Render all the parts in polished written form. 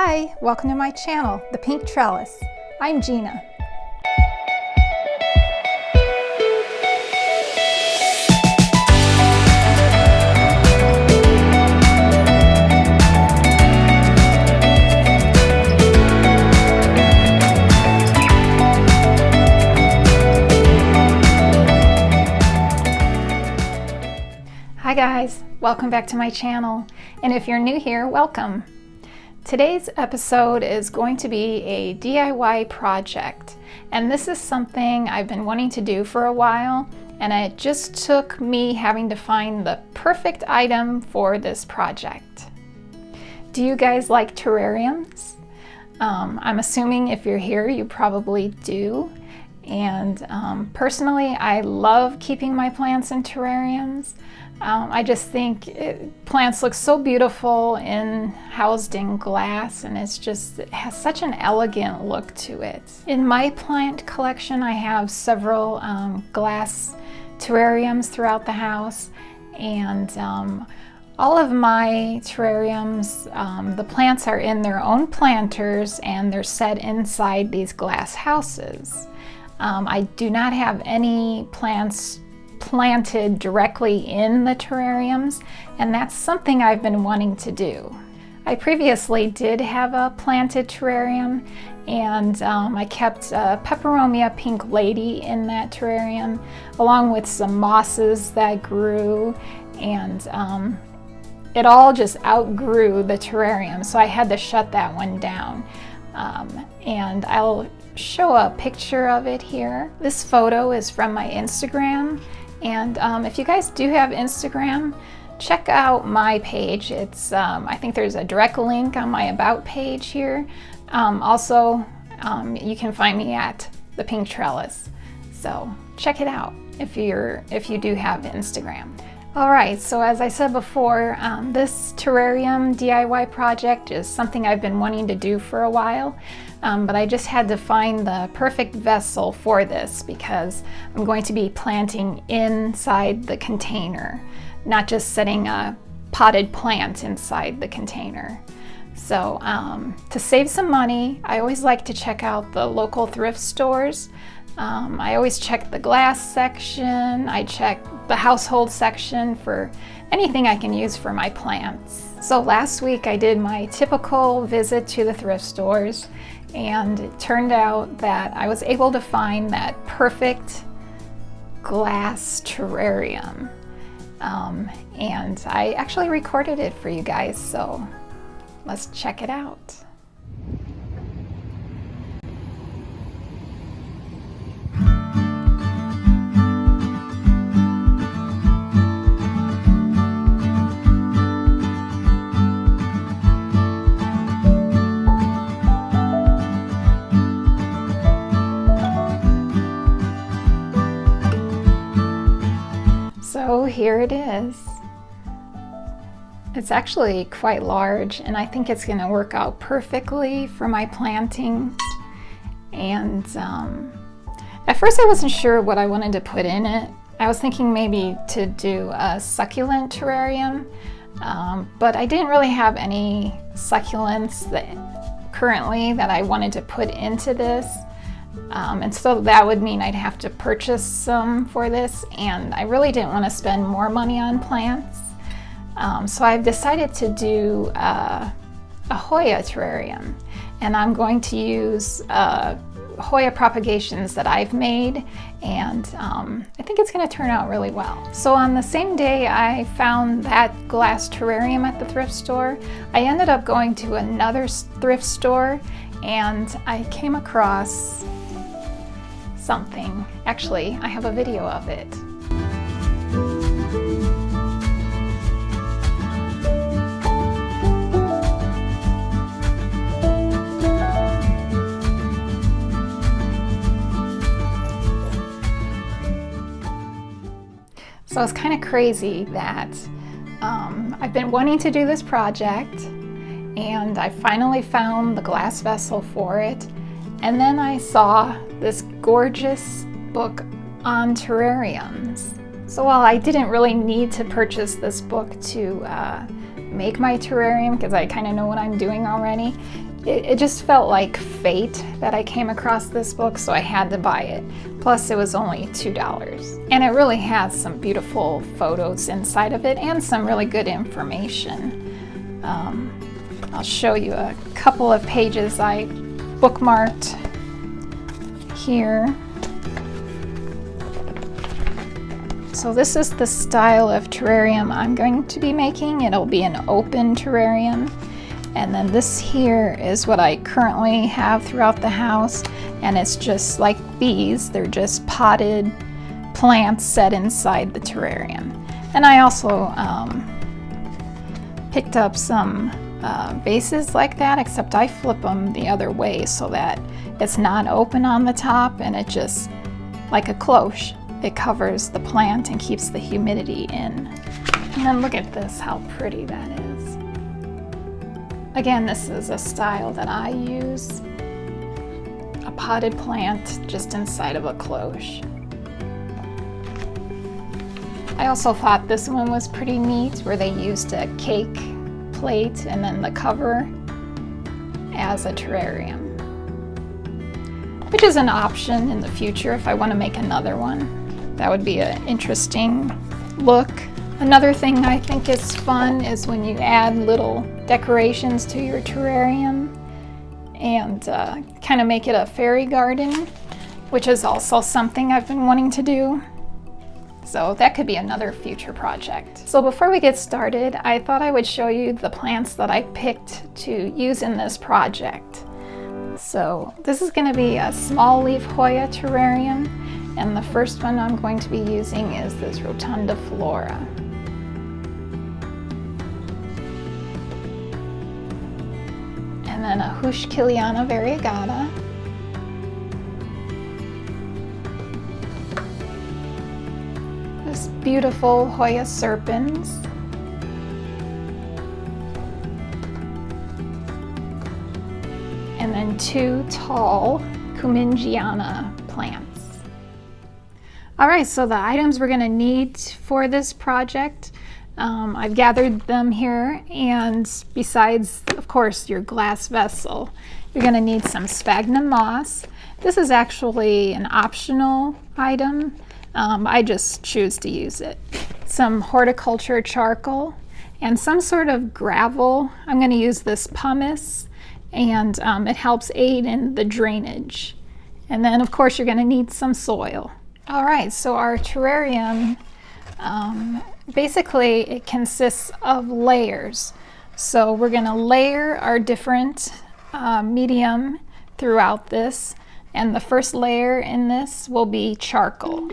Hi, welcome to my channel, The Pink Trellis. I'm Gina. Hi guys, welcome back to my channel. And if you're new here, welcome. Today's episode is going to be a DIY project, and this is something I've been wanting to do for a while, and it just took me having to find the perfect item for this project. Do you guys like terrariums? I'm assuming if you're here, you probably do. And personally, I love keeping my plants in terrariums. I just think plants look so beautiful housed in glass, and it has such an elegant look to it. In my plant collection, I have several glass terrariums throughout the house, and all of my terrariums, the plants are in their own planters and they're set inside these glass houses. I do not have any plants planted directly in the terrariums, and that's something I've been wanting to do. I previously did have a planted terrarium, and I kept a peperomia pink lady in that terrarium along with some mosses that grew, and it all just outgrew the terrarium, so I had to shut that one down. And I'll show a picture of it here. This photo is from my Instagram, and if you guys do have Instagram, check out my page. It's I think there's a direct link on my about page here. Also, you can find me at The Pink Trellis, so check it out if you do have Instagram. Alright, so as I said before, this terrarium DIY project is something I've been wanting to do for a while, but I just had to find the perfect vessel for this because I'm going to be planting inside the container, not just setting a potted plant inside the container. So to save some money, I always like to check out the local thrift stores. I always check the glass section, I check the household section for anything I can use for my plants. So last week I did my typical visit to the thrift stores, and it turned out that I was able to find that perfect glass terrarium. And I actually recorded it for you guys, so let's check it out. So here it is. It's actually quite large, and I think it's going to work out perfectly for my plantings. And at first I wasn't sure what I wanted to put in it. I was thinking maybe to do a succulent terrarium, but I didn't really have any succulents currently that I wanted to put into this. And so that would mean I'd have to purchase some for this, and I really didn't want to spend more money on plants. So I've decided to do a Hoya terrarium, and I'm going to use Hoya propagations that I've made, and I think it's going to turn out really well. So on the same day I found that glass terrarium at the thrift store, I ended up going to another thrift store, and I came across something. Actually, I have a video of it. So it's kind of crazy that I've been wanting to do this project, and I finally found the glass vessel for it. And then I saw this gorgeous book on terrariums. So while I didn't really need to purchase this book to make my terrarium, because I kind of know what I'm doing already, it just felt like fate that I came across this book, so I had to buy it. Plus, it was only $2. And it really has some beautiful photos inside of it and some really good information. I'll show you a couple of pages I bookmarked here. So this is the style of terrarium I'm going to be making. It'll be an open terrarium. And then this here is what I currently have throughout the house. And it's just like these. They're just potted plants set inside the terrarium. And I also picked up some vases like that, except I flip them the other way so that it's not open on the top and it just, like a cloche, it covers the plant and keeps the humidity in. And then look at this, how pretty that is. Again, this is a style that I use. A potted plant just inside of a cloche. I also thought this one was pretty neat, where they used a cake plate and then the cover as a terrarium, which is an option in the future if I want to make another one. That would be an interesting look. Another thing I think is fun is when you add little decorations to your terrarium and kind of make it a fairy garden, which is also something I've been wanting to do. So that could be another future project. So before we get started, I thought I would show you the plants that I picked to use in this project. So this is going to be a small leaf Hoya terrarium, and the first one I'm going to be using is this Rotunda Flora. And then a Hushkiliana variegata. This beautiful Hoya serpens. And then two tall Cumingiana plants. All right, so the items we're gonna need for this project, I've gathered them here, and besides, of course, your glass vessel, you're gonna need some sphagnum moss. This is actually an optional item. I just choose to use it. Some horticulture charcoal and some sort of gravel. I'm gonna use this pumice, and it helps aid in the drainage. And then, of course, you're gonna need some soil. All right, so our terrarium, basically it consists of layers. So we're gonna layer our different medium throughout this, and the first layer in this will be charcoal.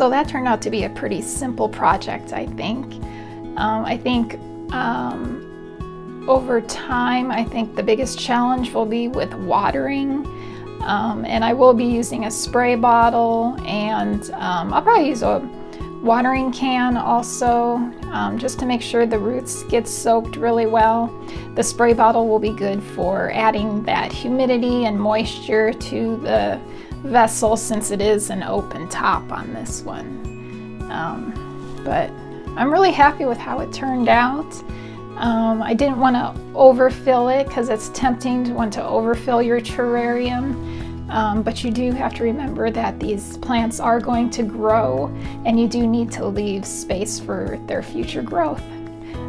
So that turned out to be a pretty simple project, I think. Over time, I think the biggest challenge will be with watering. And I will be using a spray bottle, and I'll probably use a watering can also, just to make sure the roots get soaked really well. The spray bottle will be good for adding that humidity and moisture to the vessel, since it is an open top on this one. But I'm really happy with how it turned out. I didn't want to overfill it because it's tempting to want to overfill your terrarium. But you do have to remember that these plants are going to grow, and you do need to leave space for their future growth.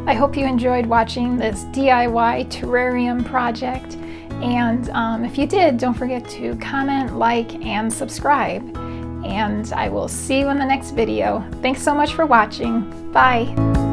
I hope you enjoyed watching this DIY terrarium project, and if you did, don't forget to comment, like, and subscribe. And I will see you in the next video. Thanks so much for watching. Bye!